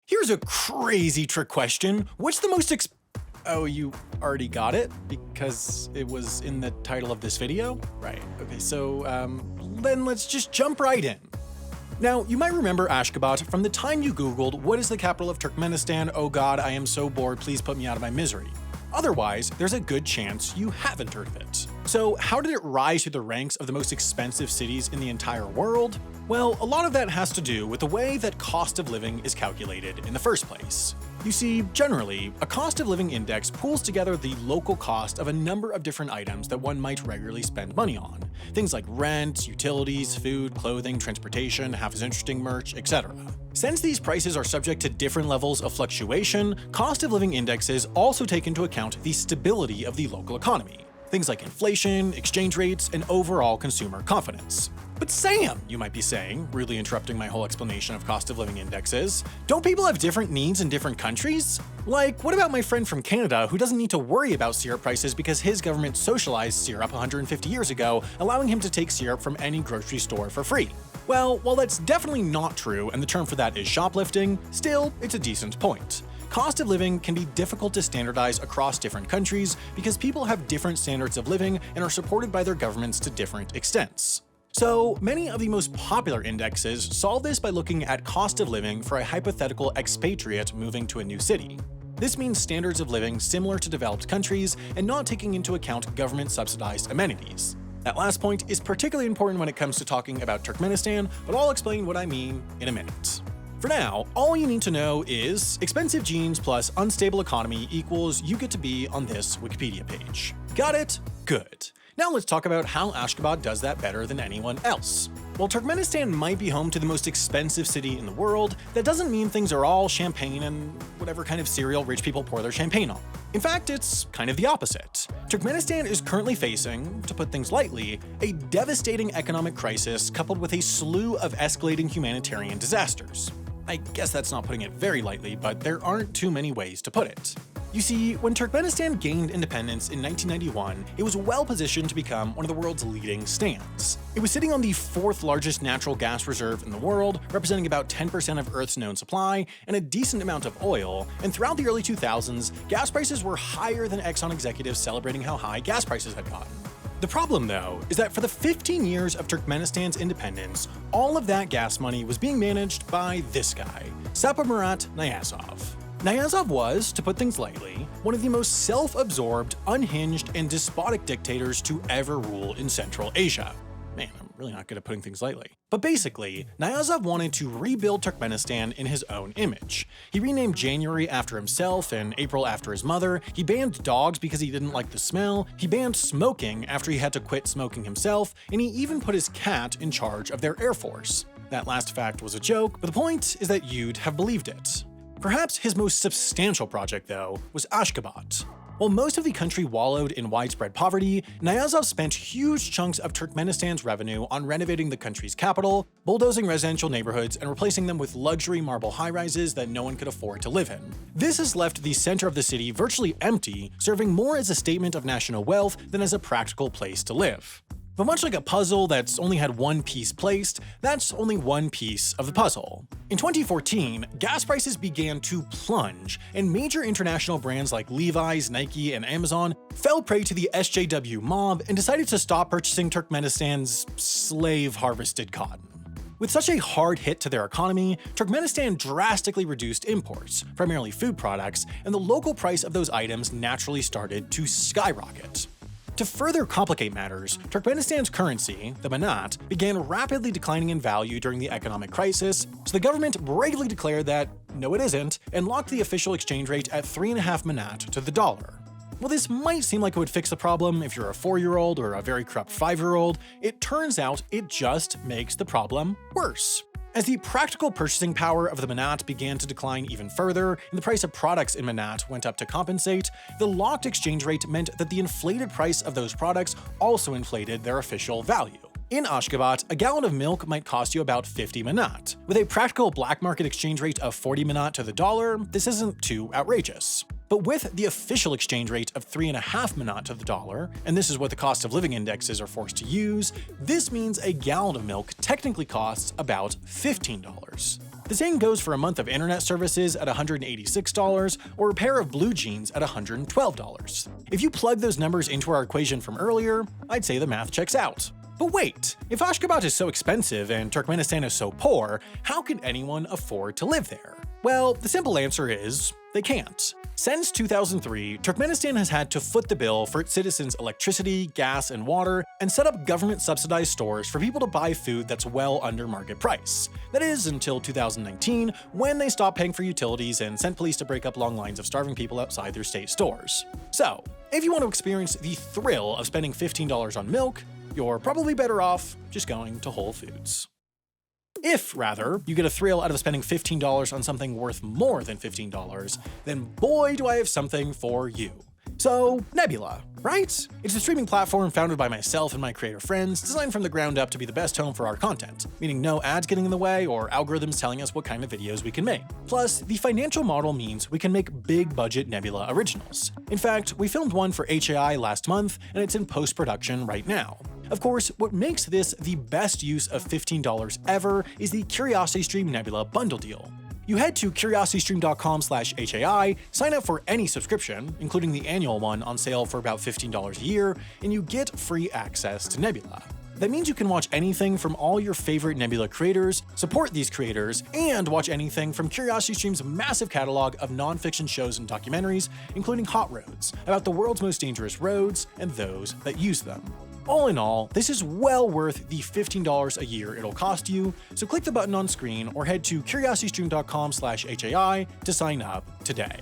Here's a crazy trick question. What's the most Oh, you already got it? Because it was in the title of this video? Right, okay, so, then let's just jump right in. Now, you might remember Ashgabat from the time you googled, what is the capital of Turkmenistan? Oh god, I am so bored, please put me out of my misery. Otherwise, there's a good chance you haven't heard of it. So how did it rise to the ranks of the most expensive cities in the entire world? Well, a lot of that has to do with the way that cost of living is calculated in the first place. You see, generally, a cost of living index pools together the local cost of a number of different items that one might regularly spend money on. Things like rent, utilities, food, clothing, transportation, half as interesting merch, etc. Since these prices are subject to different levels of fluctuation, cost of living indexes also take into account the stability of the local economy. Things like inflation, exchange rates, and overall consumer confidence. But Sam, you might be saying, rudely interrupting my whole explanation of cost of living indexes, don't people have different needs in different countries? Like, what about my friend from Canada who doesn't need to worry about syrup prices because his government socialized syrup 150 years ago, allowing him to take syrup from any grocery store for free? Well, while that's definitely not true and the term for that is shoplifting, still, it's a decent point. Cost of living can be difficult to standardize across different countries because people have different standards of living and are supported by their governments to different extents. So, many of the most popular indexes solve this by looking at cost of living for a hypothetical expatriate moving to a new city. This means standards of living similar to developed countries and not taking into account government-subsidized amenities. That last point is particularly important when it comes to talking about Turkmenistan, but I'll explain what I mean in a minute. For now, all you need to know is expensive genes plus unstable economy equals you get to be on this Wikipedia page. Got it? Good. Now let's talk about how Ashgabat does that better than anyone else. While Turkmenistan might be home to the most expensive city in the world, that doesn't mean things are all champagne and whatever kind of cereal rich people pour their champagne on. In fact, it's kind of the opposite. Turkmenistan is currently facing, to put things lightly, a devastating economic crisis coupled with a slew of escalating humanitarian disasters. I guess that's not putting it very lightly, but there aren't too many ways to put it. You see, when Turkmenistan gained independence in 1991, it was well positioned to become one of the world's leading stands. It was sitting on the fourth largest natural gas reserve in the world, representing about 10% of Earth's known supply, and a decent amount of oil, and throughout the early 2000s, gas prices were higher than Exxon executives celebrating how high gas prices had gotten. The problem, though, is that for the 15 years of Turkmenistan's independence, all of that gas money was being managed by this guy, Saparmurat Niyazov. Niyazov was, to put things lightly, one of the most self-absorbed, unhinged, and despotic dictators to ever rule in Central Asia. Man, I'm really not good at putting things lightly. But basically, Niyazov wanted to rebuild Turkmenistan in his own image. He renamed January after himself and April after his mother, he banned dogs because he didn't like the smell, he banned smoking after he had to quit smoking himself, and he even put his cat in charge of their air force. That last fact was a joke, but the point is that you'd have believed it. Perhaps his most substantial project, though, was Ashgabat. While most of the country wallowed in widespread poverty, Niyazov spent huge chunks of Turkmenistan's revenue on renovating the country's capital, bulldozing residential neighborhoods, and replacing them with luxury marble high-rises that no one could afford to live in. This has left the center of the city virtually empty, serving more as a statement of national wealth than as a practical place to live. But much like a puzzle that's only had one piece placed, that's only one piece of the puzzle. In 2014, gas prices began to plunge, and major international brands like Levi's, Nike, and Amazon fell prey to the SJW mob and decided to stop purchasing Turkmenistan's slave-harvested cotton. With such a hard hit to their economy, Turkmenistan drastically reduced imports, primarily food products, and the local price of those items naturally started to skyrocket. To further complicate matters, Turkmenistan's currency, the manat, began rapidly declining in value during the economic crisis, so the government bravely declared that, no it isn't, and locked the official exchange rate at 3.5 manat to the dollar. While this might seem like it would fix the problem if you're a 4-year-old or a very corrupt 5-year-old, it turns out it just makes the problem worse. As the practical purchasing power of the manat began to decline even further, and the price of products in manat went up to compensate, the locked exchange rate meant that the inflated price of those products also inflated their official value. In Ashgabat, a gallon of milk might cost you about 50 manat. With a practical black market exchange rate of 40 manat to the dollar, this isn't too outrageous. But with the official exchange rate of 3.5 manat to the dollar, and this is what the cost of living indexes are forced to use, this means a gallon of milk technically costs about $15. The same goes for a month of internet services at $186 or a pair of blue jeans at $112. If you plug those numbers into our equation from earlier, I'd say the math checks out. But wait, if Ashgabat is so expensive and Turkmenistan is so poor, how can anyone afford to live there? Well, the simple answer is they can't. Since 2003, Turkmenistan has had to foot the bill for its citizens' electricity, gas, and water, and set up government-subsidized stores for people to buy food that's well under market price. That is, until 2019, when they stopped paying for utilities and sent police to break up long lines of starving people outside their state stores. So, if you want to experience the thrill of spending $15 on milk, you're probably better off just going to Whole Foods. If, rather, you get a thrill out of spending $15 on something worth more than $15, then boy do I have something for you. So, Nebula, right? It's a streaming platform founded by myself and my creator friends, designed from the ground up to be the best home for our content, meaning no ads getting in the way or algorithms telling us what kind of videos we can make. Plus, the financial model means we can make big-budget Nebula originals. In fact, we filmed one for HAI last month, and it's in post-production right now. Of course, what makes this the best use of $15 ever is the CuriosityStream Nebula bundle deal. You head to curiositystream.com/HAI, sign up for any subscription, including the annual one on sale for about $15 a year, and you get free access to Nebula. That means you can watch anything from all your favorite Nebula creators, support these creators, and watch anything from CuriosityStream's massive catalog of non-fiction shows and documentaries, including Hot Roads, about the world's most dangerous roads and those that use them. All in all, this is well worth the $15 a year it'll cost you, so click the button on screen or head to curiositystream.com/HAI to sign up today.